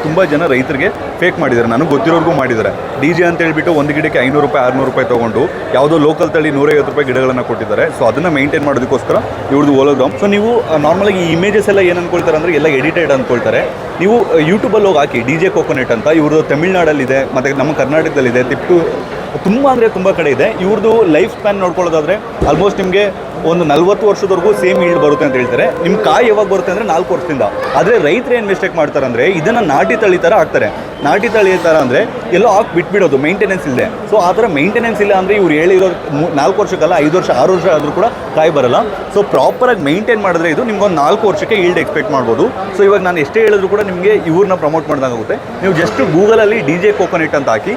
ತುಂಬ ಜನ ರೈತರಿಗೆ ಫೇಕ್ ಮಾಡಿದ್ದಾರೆ, ನನಗೆ ಗೊತ್ತಿರೋರ್ಗೂ ಮಾಡಿದ್ದಾರೆ. DJ ಅಂತ ಹೇಳ್ಬಿಟ್ಟು ಒಂದು ಗಿಡಕ್ಕೆ 500 ರೂಪಾಯಿ 600 ರೂಪಾಯಿ ತೊಗೊಂಡು ಯಾವುದೋ ಲೋಕಲ್ ತಳಿ 150 ರೂಪಾಯಿ ಗಿಡಗಳನ್ನು ಕೊಟ್ಟಿದ್ದಾರೆ. ಸೊ ಅದನ್ನು ಮೇಂಟೈನ್ ಮಾಡೋದಕ್ಕೋಸ್ಕರ ಇವ್ರದ್ದು ಹೋಲೋಗ್ರಾಮ್. ಸೊ ನೀವು ನಾರ್ಮಲಾಗಿ ಈ ಇಮೇಜಸ್ ಎಲ್ಲ ಏನು ಅಂದ್ಕೊಳ್ತಾರೆ ಅಂದರೆ ಎಲ್ಲ ಎಡಿಟೆಡ್ ಅಂದ್ಕೊಳ್ತಾರೆ. ನೀವು ಯೂಟ್ಯೂಬಲ್ಲಿ ಹೋಗಿ ಹಾಕಿ DJ ಕೋಕೋನಟ್ ಅಂತ, ಇವ್ರದ್ದು ತಮಿಳ್ನಾಡಲ್ಲಿದೆ ಮತ್ತು ನಮ್ಮ ಕರ್ನಾಟಕದಲ್ಲಿದೆ, ತುಂಬ ಅಂದರೆ ತುಂಬ ಕಡೆ ಇದೆ. ಇವ್ರದ್ದು ಲೈಫ್ ಸ್ಪ್ಯಾನ್ ನೋಡ್ಕೊಳ್ಳೋದಾದರೆ ಆಲ್ಮೋಸ್ಟ್ ನಿಮಗೆ ಒಂದು 40 ವರ್ಷದವರೆಗೂ ಸೇಮ್ ಈಲ್ಡ್ ಬರುತ್ತೆ ಅಂತ ಹೇಳ್ತಾರೆ. ನಿಮ್ಮ ಕಾಯಿ ಯಾವಾಗ ಬರುತ್ತೆ ಅಂದರೆ 4 ವರ್ಷದಿಂದ. ಆದರೆ ರೈತರು ಏನು ಮಿಸ್ಟೇಕ್ ಮಾಡ್ತಾರೆ ಅಂದರೆ ಇದನ್ನು ನಾಟಿ ತಳಿ ಥರ ಹಾಕ್ತಾರೆ. ನಾಟಿ ತಳಿ ಥರ ಅಂದರೆ ಎಲ್ಲೋ ಹಾಕಿ ಬಿಟ್ಬಿಡೋದು, ಮೇಂಟೆನೆನ್ಸ್ ಇಲ್ಲದೆ. ಸೊ ಆ ಥರ ಮೇಂಟೆನೆನ್ಸ್ ಇಲ್ಲ ಅಂದರೆ ಇವ್ರು ಹೇಳಿರೋ 4 ವರ್ಷಕ್ಕಲ್ಲ 5 ವರ್ಷ 6 ವರ್ಷ ಆದರೂ ಕೂಡ ಕಾಯಿ ಬರಲ್ಲ. ಸೊ ಪ್ರಾಪರಾಗಿ ಮೇಂಟೈನ್ ಮಾಡಿದ್ರೆ ಇದು ನಿಮ್ಗೊಂದು 4 ವರ್ಷಕ್ಕೆ ಈಲ್ಡ್ ಎಕ್ಸ್ಪೆಕ್ಟ್ ಮಾಡ್ಬೋದು. ಸೊ ಇವಾಗ ನಾನು ಎಷ್ಟೇ ಹೇಳಿದ್ರು ಕೂಡ ನಿಮಗೆ ಇವ್ರನ್ನ ಪ್ರಮೋಟ್ ಮಾಡ್ದಂಗಾಗುತ್ತೆ. ನೀವು ಜಸ್ಟ್ ಗೂಗಲಲ್ಲಿ DJ ಕೋಕೋನಟ್ ಅಂತ ಹಾಕಿ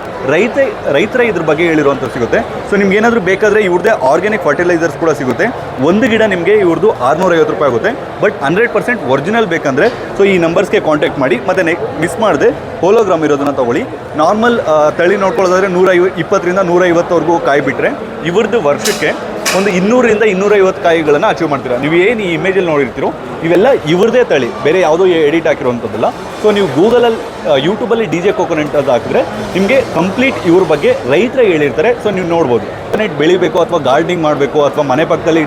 ರೈತರ ಇದ್ರ ಬಗ್ಗೆ ಹೇಳಿರುವಂಥ ಸಿಗುತ್ತೆ. ಸೊ ನಿಮ್ಗೆ ಏನಾದರೂ ಬೇಕಾದರೆ ಇವ್ರದ್ದೇ ಆರ್ಗ್ಯಾನಿಕ್ ಫರ್ಟಿಲೈಸರ್ಸ್ ಕೂಡ ಸಿಗುತ್ತೆ. ಒಂದು ಗಿಡ ನಿಮಗೆ ಇವ್ರದ್ದು 650 ರೂಪಾಯಿ ಆಗುತ್ತೆ. ಬಟ್ 100% ಒರಿಜಿನಲ್ ಬೇಕಂದರೆ ಸೊ ಈ ನಂಬರ್ಸ್ಗೆ ಕಾಂಟ್ಯಾಕ್ಟ್ ಮಾಡಿ. ಮತ್ತು ಮಿಸ್ ಮಾಡದೆ ಹೋಲೋಗ್ರಾಮ್ ಇರೋದನ್ನು ತೊಗೊಳ್ಳಿ. ನಾರ್ಮಲ್ ತಳಿ ನೋಡ್ಕೊಳ್ಳೋದಾದರೆ 120ರಿಂದ 150ವರೆಗೂ ಕಾಯಿ ಬಿಟ್ಟರೆ ಇವ್ರದ್ದು ವರ್ಷಕ್ಕೆ ಒಂದು 200ರಿಂದ 250 ಕಾಯಿಗಳನ್ನು ಅಚೀವ್ ಮಾಡ್ತೀರಾ. ನೀವು ಏನು ಈ ಇಮೇಜಲ್ಲಿ ನೋಡಿರ್ತೀರೋ ಇವೆಲ್ಲ ಇವ್ರದ್ದೇ ತಳಿ, ಬೇರೆ ಯಾವುದೋ ಎಡಿಟ್ ಹಾಕಿರೋವಂಥದ್ದಲ್ಲ. ಸೊ ನೀವು ಗೂಗಲಲ್ಲಿ ಯೂಟ್ಯೂಬಲ್ಲಿ DJ ಕೋಕೋನಟ್ ಅಂತ ಹಾಕಿದ್ರೆ ನಿಮಗೆ ಕಂಪ್ಲೀಟ್ ಇವ್ರ ಬಗ್ಗೆ ರೈತರೇ ಹೇಳಿರ್ತಾರೆ. ಸೊ ನೀವು ನೋಡ್ಬೋದು. ಕೋಕೋನಟ್ ಬೆಳಿಬೇಕು ಅಥವಾ ಗಾರ್ಡನಿಂಗ್ ಮಾಡಬೇಕು ಅಥವಾ ಮನೆ ಪಕ್ಕದಲ್ಲಿ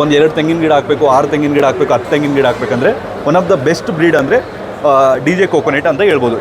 ಒಂದು 2 ತೆಂಗಿನ ಗಿಡ ಹಾಕಬೇಕು, 6 ತೆಂಗಿನ ಗಿಡ ಹಾಕಬೇಕು, 10 ತೆಂಗಿನ ಗಿಡ ಹಾಕಬೇಕಂದ್ರೆ one of the best breed ಅಂದರೆ DJ ಕೋಕೋನಟ್ ಅಂತ ಹೇಳ್ಬೋದು.